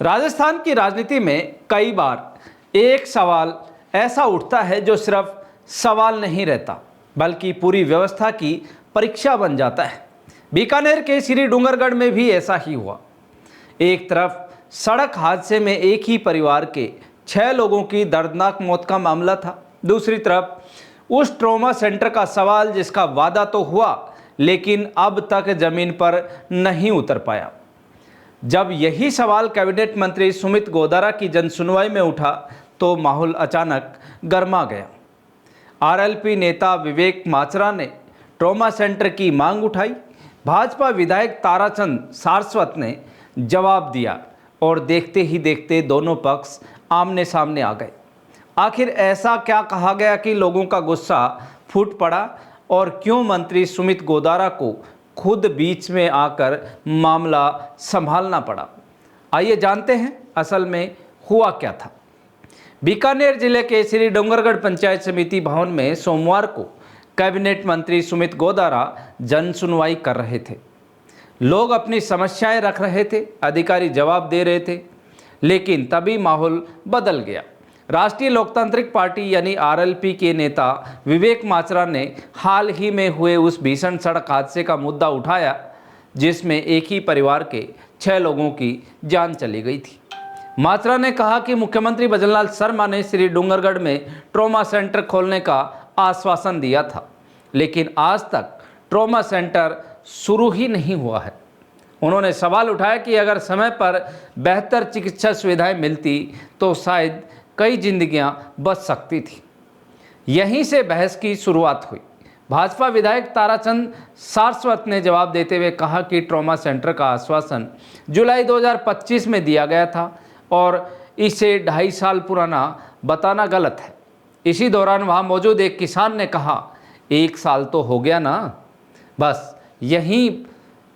राजस्थान की राजनीति में कई बार एक सवाल ऐसा उठता है जो सिर्फ सवाल नहीं रहता बल्कि पूरी व्यवस्था की परीक्षा बन जाता है। बीकानेर के श्री डूंगरगढ़ में भी ऐसा ही हुआ। एक तरफ सड़क हादसे में एक ही परिवार के 6 लोगों की दर्दनाक मौत का मामला था, दूसरी तरफ उस ट्रॉमा सेंटर का सवाल जिसका वादा तो हुआ लेकिन अब तक जमीन पर नहीं उतर पाया। जब यही सवाल कैबिनेट मंत्री सुमित गोदारा की जनसुनवाई में उठा तो माहौल अचानक गर्मा गया। आरएलपी नेता विवेक माचरा ने ट्रॉमा सेंटर की मांग उठाई। भाजपा विधायक ताराचंद सारस्वत ने जवाब दिया और देखते ही देखते दोनों पक्ष आमने सामने आ गए। आखिर ऐसा क्या कहा गया कि लोगों का गुस्सा फूट पड़ा और क्यों मंत्री सुमित गोदारा को खुद बीच में आकर मामला संभालना पड़ा? आइए जानते हैं असल में हुआ क्या था। बीकानेर जिले के श्री डूंगरगढ़ पंचायत समिति भवन में सोमवार को कैबिनेट मंत्री सुमित गोदारा जन सुनवाई कर रहे थे। लोग अपनी समस्याएं रख रहे थे, अधिकारी जवाब दे रहे थे, लेकिन तभी माहौल बदल गया। राष्ट्रीय लोकतांत्रिक पार्टी यानी आरएलपी के नेता विवेक माचरा ने हाल ही में हुए उस भीषण सड़क हादसे का मुद्दा उठाया जिसमें एक ही परिवार के 6 लोगों की जान चली गई थी। माचरा ने कहा कि मुख्यमंत्री भजनलाल शर्मा ने श्री डूंगरगढ़ में ट्रॉमा सेंटर खोलने का आश्वासन दिया था, लेकिन आज तक ट्रॉमा सेंटर शुरू ही नहीं हुआ है। उन्होंने सवाल उठाया कि अगर समय पर बेहतर चिकित्सा सुविधाएं मिलती तो शायद कई जिंदगियां बच सकती थी। यहीं से बहस की शुरुआत हुई। भाजपा विधायक ताराचंद सारस्वत ने जवाब देते हुए कहा कि ट्रॉमा सेंटर का आश्वासन जुलाई 2025 में दिया गया था और इसे 2.5 साल पुराना बताना गलत है। इसी दौरान वहां मौजूद एक किसान ने कहा, 1 साल तो हो गया ना। बस यहीं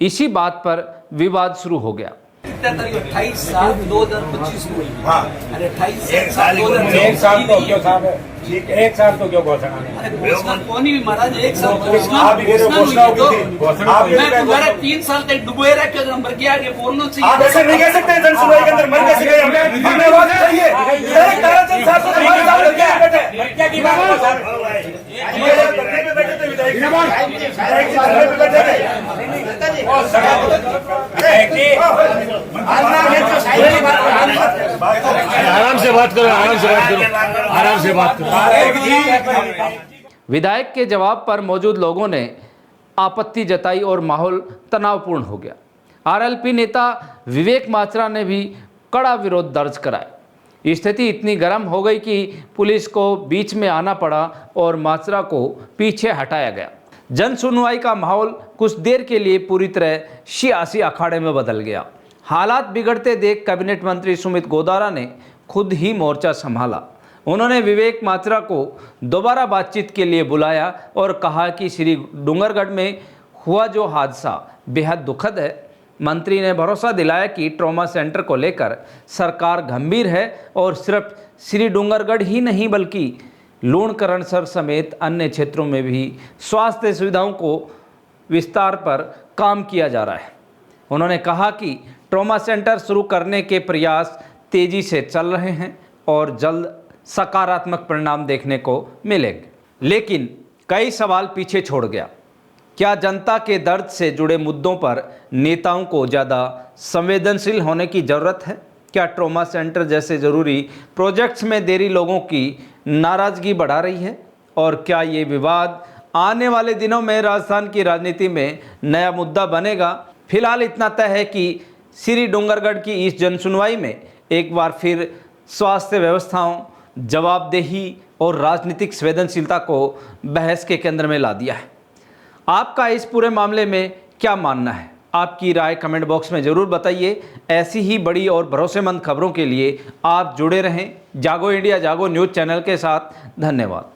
इसी बात पर विवाद शुरू हो गया। 28 साल 2025 को अरे 1 साल तो क्यों साहब? 1 साल तो क्यों घोषणा नहीं? अरे घोषणा कौन भी महाराज 1 साल आप मैं तुम्हारा 3 साल तक डुबोए रख के नंबर किया कि बोलना चाहिए। आप ऐसे नहीं कह सकते। जनसुनवाई के अंदर मर कैसे गए? हमें आवाज चाहिए। ताराचंद साहब को हमारे सामने क्या है? क्या की बात है सर? ये धरने पे बैठे थे विधायक धरने पे बैठे थे। आराम से बात करो, आराम से बात करो, आराम से बात करो। विधायक के जवाब पर मौजूद लोगों ने आपत्ति जताई और माहौल तनावपूर्ण हो गया। आरएलपी नेता विवेक माचरा ने भी कड़ा विरोध दर्ज कराया। स्थिति इतनी गर्म हो गई कि पुलिस को बीच में आना पड़ा और माचरा को पीछे हटाया गया। जन सुनवाई का माहौल कुछ देर के लिए पूरी तरह सियासी अखाड़े में बदल गया। हालात बिगड़ते देख कैबिनेट मंत्री सुमित गोदारा ने खुद ही मोर्चा संभाला। उन्होंने विवेक माचरा को दोबारा बातचीत के लिए बुलाया और कहा कि श्री डूंगरगढ़ में हुआ जो हादसा बेहद दुखद है। मंत्री ने भरोसा दिलाया कि ट्रॉमा सेंटर को लेकर सरकार गंभीर है और सिर्फ श्री डूंगरगढ़ ही नहीं बल्कि लूणकरणसर समेत अन्य क्षेत्रों में भी स्वास्थ्य सुविधाओं को विस्तार पर काम किया जा रहा है। उन्होंने कहा कि ट्रॉमा सेंटर शुरू करने के प्रयास तेजी से चल रहे हैं और जल्द सकारात्मक परिणाम देखने को मिलेंगे। लेकिन कई सवाल पीछे छोड़ गया। क्या जनता के दर्द से जुड़े मुद्दों पर नेताओं को ज़्यादा संवेदनशील होने की ज़रूरत है? क्या ट्रॉमा सेंटर जैसे ज़रूरी प्रोजेक्ट्स में देरी लोगों की नाराज़गी बढ़ा रही है? और क्या ये विवाद आने वाले दिनों में राजस्थान की राजनीति में नया मुद्दा बनेगा? फिलहाल इतना तय है कि श्री डूंगरगढ़ की इस जनसुनवाई में एक बार फिर स्वास्थ्य व्यवस्थाओं, जवाबदेही और राजनीतिक संवेदनशीलता को बहस के केंद्र में ला दिया है। आपका इस पूरे मामले में क्या मानना है? आपकी राय कमेंट बॉक्स में ज़रूर बताइए। ऐसी ही बड़ी और भरोसेमंद खबरों के लिए आप जुड़े रहें जागो इंडिया, जागो न्यूज़ चैनल के साथ। धन्यवाद।